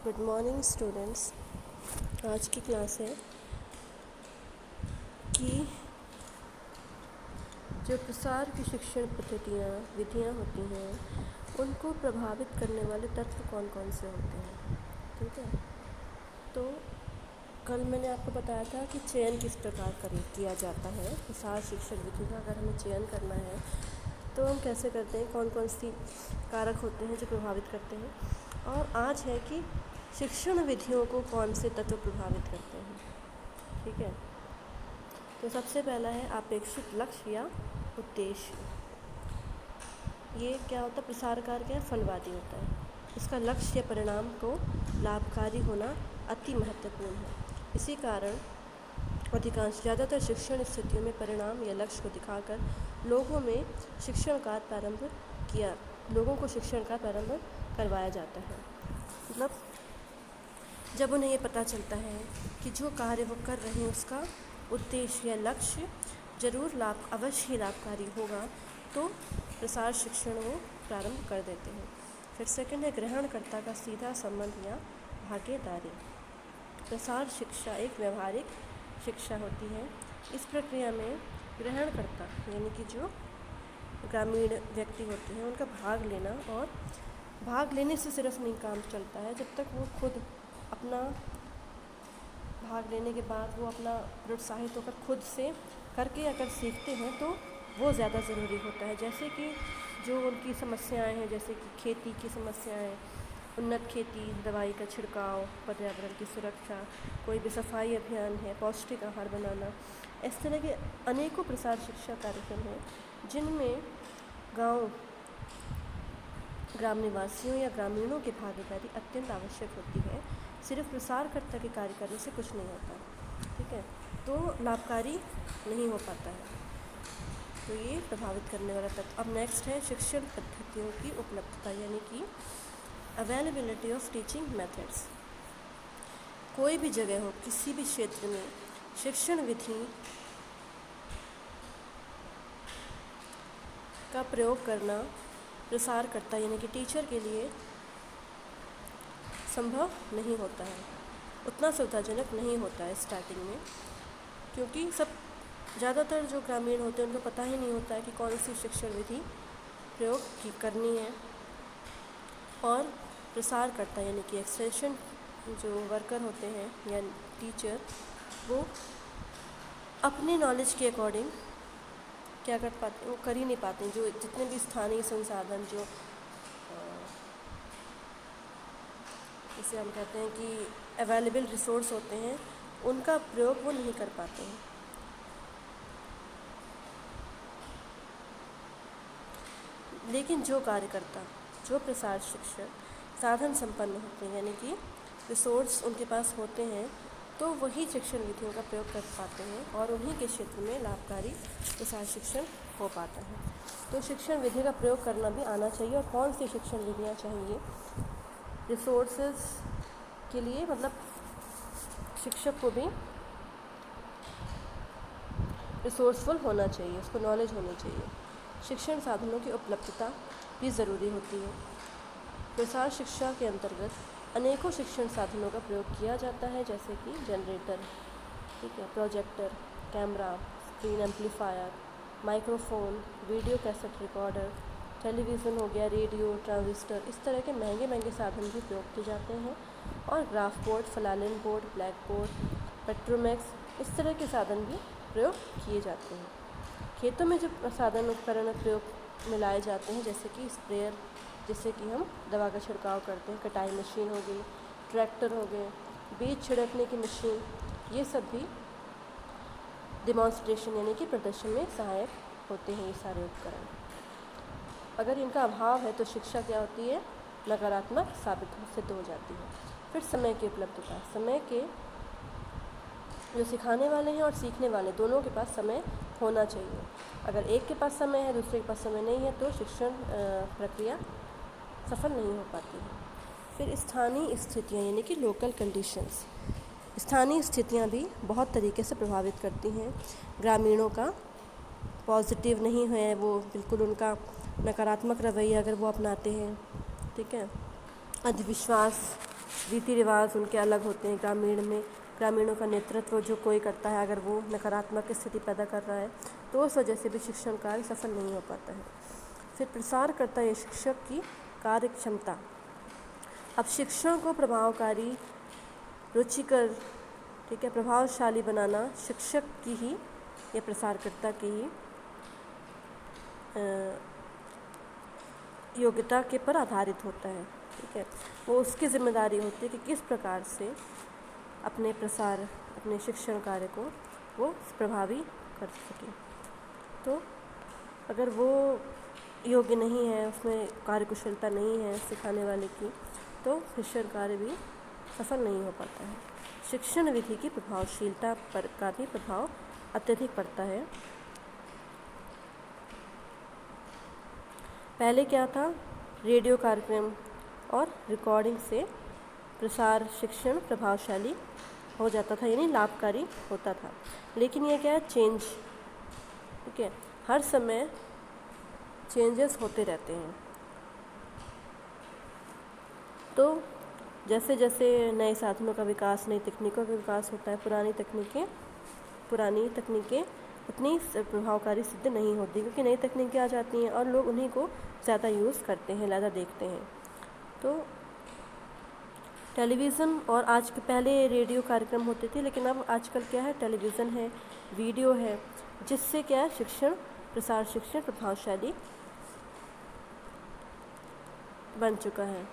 Good morning students. आज की class है कि जो प्रसार की शिक्षण पद्धतियाँ विधियाँ होती हैं उनको प्रभावित करने वाले तत्व कौन कौन से होते हैं। ठीक है, तो कल मैंने आपको बताया था कि चयन किस प्रकार किया जाता है। प्रसार शिक्षण विधि का अगर हमें चयन करना है तो हम कैसे करते हैं, कौन कौन सी कारक होते हैं जो प्रभावित करते हैं। और आज है कि शिक्षण विधियों को कौन से तत्व प्रभावित करते हैं। ठीक है, तो सबसे पहला है अपेक्षित लक्ष्य या उद्देश्य। ये क्या होता है, प्रसार कार्य क्या है, फलवादी होता है। इसका लक्ष्य या परिणाम को लाभकारी होना अति महत्वपूर्ण है। इसी कारण ज़्यादातर शिक्षण स्थितियों में परिणाम या लक्ष्य को दिखाकर लोगों को शिक्षण का प्रारंभ करवाया जाता है। मतलब जब उन्हें ये पता चलता है कि जो कार्य वो कर रहे हैं उसका उद्देश्य या लक्ष्य जरूर अवश्य ही लाभकारी होगा, तो प्रसार शिक्षण वो प्रारंभ कर देते हैं। फिर सेकंड है ग्रहणकर्ता का सीधा संबंध या भागीदारी। प्रसार शिक्षा एक व्यवहारिक शिक्षा होती है। इस प्रक्रिया में ग्रहणकर्ता यानी कि जो ग्रामीण व्यक्ति होते हैं उनका भाग लेना, और भाग लेने से सिर्फ नहीं काम चलता है, जब तक वो खुद अपना भाग लेने के बाद वो अपना प्रोत्साहित होकर खुद से करके अगर सीखते हैं तो वो ज़्यादा ज़रूरी होता है। जैसे कि जो उनकी समस्याएं हैं, जैसे कि खेती की समस्याएं, उन्नत खेती, दवाई का छिड़काव, पर्यावरण की सुरक्षा, कोई भी सफाई अभियान है, पौष्टिक आहार बनाना, इस तरह के अनेकों प्रसार शिक्षा कार्यक्रम हैं जिनमें ग्राम निवासियों या ग्रामीणों की भागीदारी अत्यंत आवश्यक होती है। सिर्फ प्रसारकर्ता के कार्य करने से कुछ नहीं होता। ठीक है, तो लाभकारी नहीं हो पाता है। तो ये प्रभावित करने वाला तत्व। अब नेक्स्ट है शिक्षण पद्धतियों की उपलब्धता यानी कि अवेलेबिलिटी ऑफ टीचिंग मेथड्स। कोई भी जगह हो, किसी भी क्षेत्र में शिक्षण विधि का प्रयोग करना प्रसारकर्ता यानी कि टीचर के लिए संभव नहीं होता है, उतना सुविधाजनक नहीं होता है स्टार्टिंग में, क्योंकि ज़्यादातर जो ग्रामीण होते हैं उनको पता ही नहीं होता है कि कौन सी शिक्षण विधि प्रयोग करनी है। और प्रसारकर्ता यानी कि एक्सटेंशन जो वर्कर होते हैं या टीचर, वो अपनी नॉलेज के अकॉर्डिंग क्या कर पाते, वो कर ही नहीं पाते। जो जितने भी स्थानीय संसाधन जो जिसे हम कहते हैं कि अवेलेबल रिसोर्स होते हैं, उनका प्रयोग वो नहीं कर पाते हैं। लेकिन जो कार्यकर्ता, जो प्रसार शिक्षक साधन संपन्न होते हैं यानी कि रिसोर्स उनके पास होते हैं, तो वही शिक्षण विधियों का प्रयोग कर पाते हैं और उन्हीं के क्षेत्र में लाभकारी प्रसार शिक्षण हो पाता है। तो शिक्षण विधि का प्रयोग करना भी आना चाहिए। और कौन सी शिक्षण विधियाँ चाहिए रिसोर्सेज के लिए, मतलब शिक्षक को भी रिसोर्सफुल होना चाहिए, उसको नॉलेज होनी चाहिए। शिक्षण साधनों की उपलब्धता भी ज़रूरी होती है। प्रसार शिक्षा के अंतर्गत अनेकों शिक्षण साधनों का प्रयोग किया जाता है, जैसे कि जनरेटर, ठीक है, projector, camera, screen amplifier, microphone, video cassette recorder, television हो गया, रेडियो, ट्रांजिस्टर, इस तरह के महंगे महंगे साधन भी प्रयोग किए जाते हैं। और graph board, flannel board, black board, Petromax, इस तरह के साधन भी प्रयोग किए जाते हैं। खेतों में जो साधन उपकरण प्रयोग में लाए जाते हैं, जैसे कि स्प्रेयर, जिससे कि हम दवा का छिड़काव करते हैं, कटाई मशीन हो गई, ट्रैक्टर हो गए, बीज छिड़कने की मशीन, ये सब भी डिमॉन्स्ट्रेशन यानी कि प्रदर्शन में सहायक होते हैं। ये सारे उपकरण, अगर इनका अभाव है तो शिक्षा क्या होती है, नकारात्मक सिद्ध हो जाती है। फिर समय की उपलब्धता, समय के जो सिखाने वाले हैं और सीखने वाले दोनों के पास समय होना चाहिए। अगर एक के पास समय है, दूसरे के पास समय नहीं है, तो शिक्षण प्रक्रिया सफल नहीं हो पाती है। फिर स्थानीय स्थितियाँ यानी कि लोकल कंडीशंस। स्थानीय स्थितियाँ भी बहुत तरीके से प्रभावित करती हैं। ग्रामीणों का पॉजिटिव नहीं है, वो बिल्कुल उनका नकारात्मक रवैया अगर वो अपनाते हैं, ठीक है, अंधविश्वास रीति रिवाज उनके अलग होते हैं। ग्रामीणों का नेतृत्व जो कोई करता है, अगर वो नकारात्मक स्थिति पैदा कर रहा है तो उस वजह से भी शिक्षण कार्य सफल नहीं हो पाता है। फिर प्रसारकर्ता या शिक्षक की कार्य क्षमता। अब शिक्षण को प्रभावकारी, रुचिकर, ठीक है, प्रभावशाली बनाना शिक्षक की ही या प्रसारकर्ता की ही योग्यता के पर आधारित होता है। ठीक है, वो उसकी जिम्मेदारी होती है कि किस प्रकार से अपने शिक्षण कार्य को वो प्रभावी कर सके। तो अगर वो योग्य नहीं है, उसमें कार्यकुशलता नहीं है सिखाने वाले की, तो शिक्षण कार्य भी सफल नहीं हो पाता है। शिक्षण विधि की प्रभावशीलता पर का भी प्रभाव अत्यधिक पड़ता है। पहले क्या था, रेडियो कार्यक्रम और रिकॉर्डिंग से प्रसार शिक्षण प्रभावशाली हो जाता था, यानी लाभकारी होता था। लेकिन ये क्या है, चेंज, ठीक है, हर समय चेंजेस होते रहते हैं। तो जैसे जैसे नए साधनों का विकास, नई तकनीकों का विकास होता है, पुरानी तकनीकें उतनी प्रभावकारी सिद्ध नहीं होती, क्योंकि नई तकनीकें आ जाती हैं और लोग उन्हीं को ज़्यादा यूज़ करते हैं, ज़्यादा देखते हैं। तो टेलीविज़न और आज के पहले रेडियो कार्यक्रम होते थे, लेकिन अब आजकल क्या है, टेलीविज़न है, वीडियो है, जिससे क्या है, प्रसार शिक्षण प्रभावशाली बन चुका है।